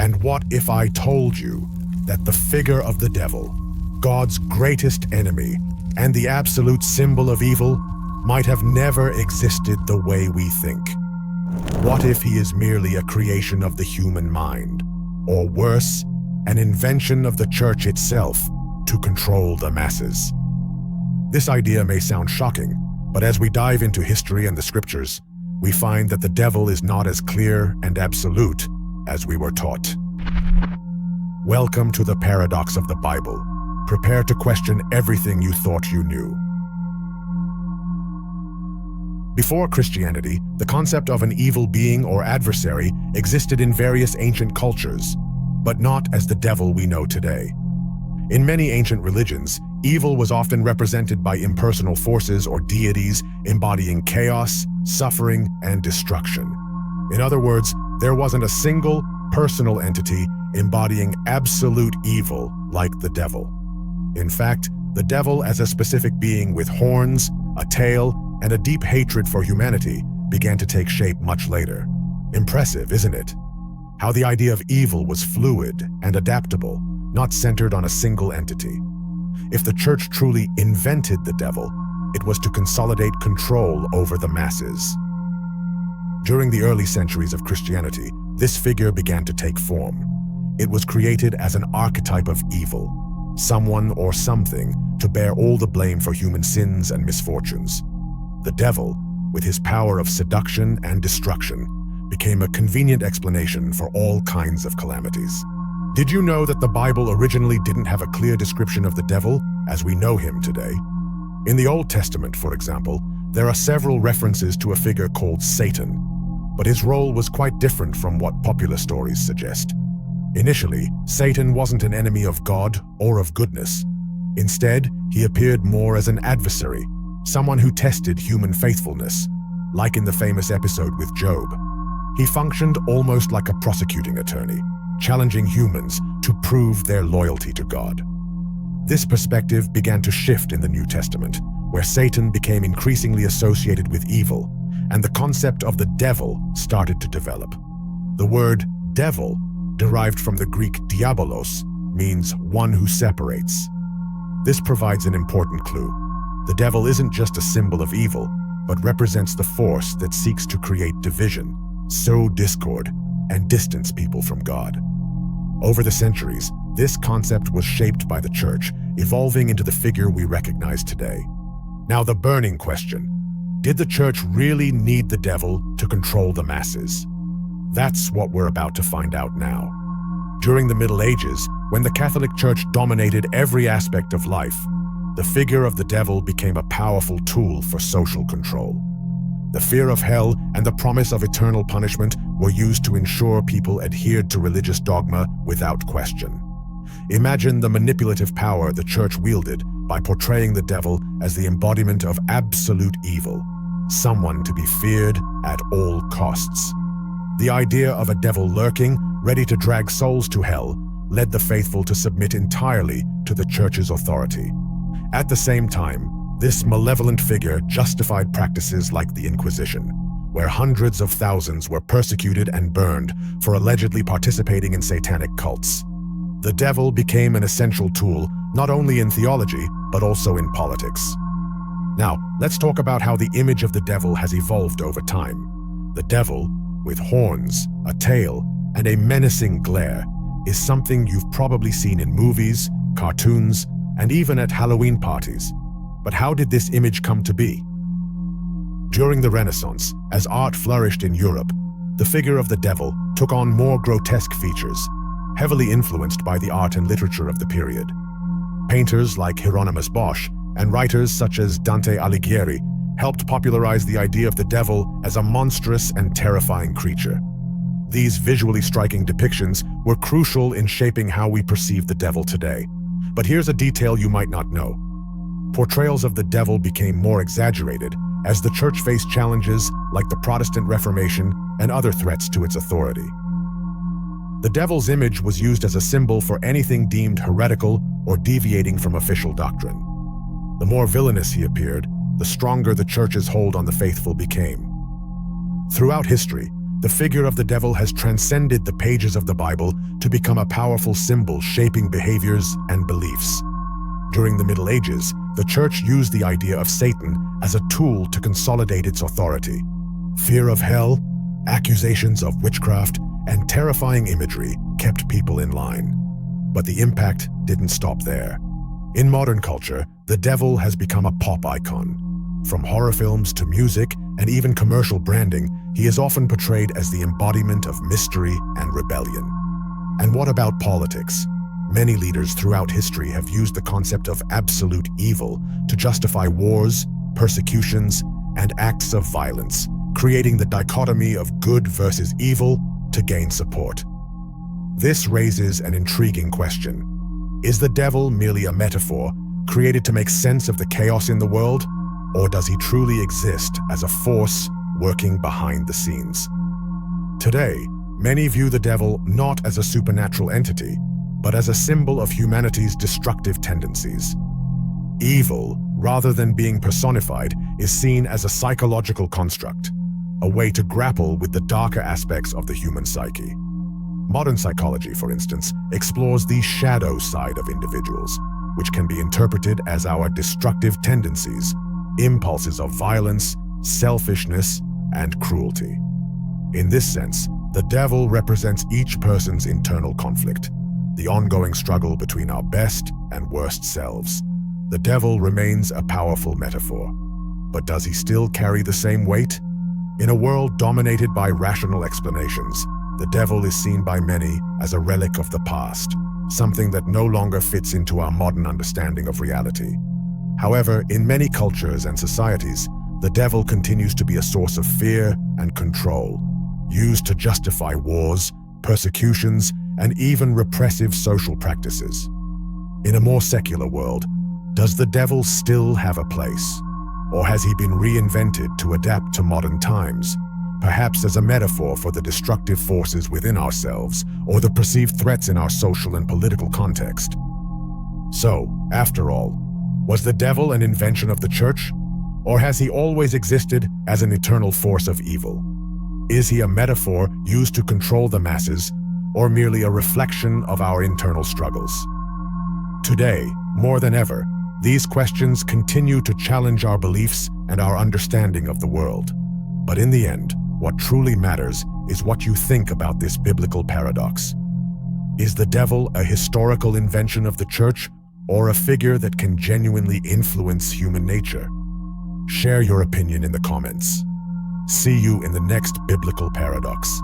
And what if I told you that the figure of the devil, God's greatest enemy, and the absolute symbol of evil, might have never existed the way we think? What if he is merely a creation of the human mind, or worse, an invention of the church itself to control the masses? This idea may sound shocking, but as we dive into history and the scriptures, we find that the devil is not as clear and absolute as we were taught. Welcome to the paradox of the Bible. Prepare to question everything you thought you knew. Before Christianity, the concept of an evil being or adversary existed in various ancient cultures, but not as the devil we know today. In many ancient religions, evil was often represented by impersonal forces or deities embodying chaos, suffering, and destruction. In other words, there wasn't a single personal entity embodying absolute evil like the devil. In fact, the devil as a specific being with horns, a tail, and a deep hatred for humanity began to take shape much later. Impressive, isn't it? How the idea of evil was fluid and adaptable, not centered on a single entity. If the church truly invented the devil, it was to consolidate control over the masses. During the early centuries of Christianity, this figure began to take form. It was created as an archetype of evil, someone or something to bear all the blame for human sins and misfortunes. The devil, with his power of seduction and destruction, became a convenient explanation for all kinds of calamities. Did you know that the Bible originally didn't have a clear description of the devil as we know him today? In the Old Testament, for example, there are several references to a figure called Satan, but his role was quite different from what popular stories suggest. Initially, Satan wasn't an enemy of God or of goodness. Instead, he appeared more as an adversary, someone who tested human faithfulness, like in the famous episode with Job. He functioned almost like a prosecuting attorney, challenging humans to prove their loyalty to God. This perspective began to shift in the New Testament, where Satan became increasingly associated with evil, and the concept of the devil started to develop. The word devil, derived from the Greek diabolos, means one who separates. This provides an important clue. The devil isn't just a symbol of evil, but represents the force that seeks to create division, sow discord, and distance people from God. Over the centuries, this concept was shaped by the church, evolving into the figure we recognize today. Now, the burning question: did the church really need the devil to control the masses? That's what we're about to find out now. During the Middle Ages, when the Catholic Church dominated every aspect of life, the figure of the devil became a powerful tool for social control. The fear of hell and the promise of eternal punishment were used to ensure people adhered to religious dogma without question. Imagine the manipulative power the church wielded by portraying the devil as the embodiment of absolute evil, someone to be feared at all costs. The idea of a devil lurking, ready to drag souls to hell, led the faithful to submit entirely to the church's authority. At the same time, this malevolent figure justified practices like the Inquisition, where hundreds of thousands were persecuted and burned for allegedly participating in satanic cults. The devil became an essential tool not only in theology, but also in politics. Now, let's talk about how the image of the devil has evolved over time. The devil, with horns, a tail, and a menacing glare, is something you've probably seen in movies, cartoons, and even at Halloween parties. But how did this image come to be? During the Renaissance, as art flourished in Europe, the figure of the devil took on more grotesque features, heavily influenced by the art and literature of the period. Painters like Hieronymus Bosch and writers such as Dante Alighieri helped popularize the idea of the devil as a monstrous and terrifying creature. These visually striking depictions were crucial in shaping how we perceive the devil today. But here's a detail you might not know. Portrayals of the devil became more exaggerated as the church faced challenges like the Protestant Reformation and other threats to its authority. The devil's image was used as a symbol for anything deemed heretical or deviating from official doctrine. The more villainous he appeared, the stronger the church's hold on the faithful became. Throughout history, the figure of the devil has transcended the pages of the Bible to become a powerful symbol shaping behaviors and beliefs. During the Middle Ages, the Church used the idea of Satan as a tool to consolidate its authority. Fear of hell, accusations of witchcraft, and terrifying imagery kept people in line. But the impact didn't stop there. In modern culture, the devil has become a pop icon. From horror films to music and even commercial branding, he is often portrayed as the embodiment of mystery and rebellion. And what about politics? Many leaders throughout history have used the concept of absolute evil to justify wars, persecutions, and acts of violence, creating the dichotomy of good versus evil to gain support. This raises an intriguing question. Is the devil merely a metaphor created to make sense of the chaos in the world, or does he truly exist as a force working behind the scenes? Today, many view the devil not as a supernatural entity, but as a symbol of humanity's destructive tendencies. Evil, rather than being personified, is seen as a psychological construct, a way to grapple with the darker aspects of the human psyche. Modern psychology, for instance, explores the shadow side of individuals, which can be interpreted as our destructive tendencies, impulses of violence, selfishness, and cruelty. In this sense, the devil represents each person's internal conflict, the ongoing struggle between our best and worst selves. The devil remains a powerful metaphor, but does he still carry the same weight? In a world dominated by rational explanations, the devil is seen by many as a relic of the past, something that no longer fits into our modern understanding of reality. However, in many cultures and societies, the devil continues to be a source of fear and control, used to justify wars, persecutions, and even repressive social practices. In a more secular world, does the devil still have a place? Or has he been reinvented to adapt to modern times, perhaps as a metaphor for the destructive forces within ourselves or the perceived threats in our social and political context? So, after all, was the devil an invention of the Church? Or has he always existed as an eternal force of evil? Is he a metaphor used to control the masses, or merely a reflection of our internal struggles? Today, more than ever, these questions continue to challenge our beliefs and our understanding of the world. But in the end, what truly matters is what you think about this biblical paradox. Is the devil a historical invention of the Church, or a figure that can genuinely influence human nature? Share your opinion in the comments. See you in the next biblical paradox.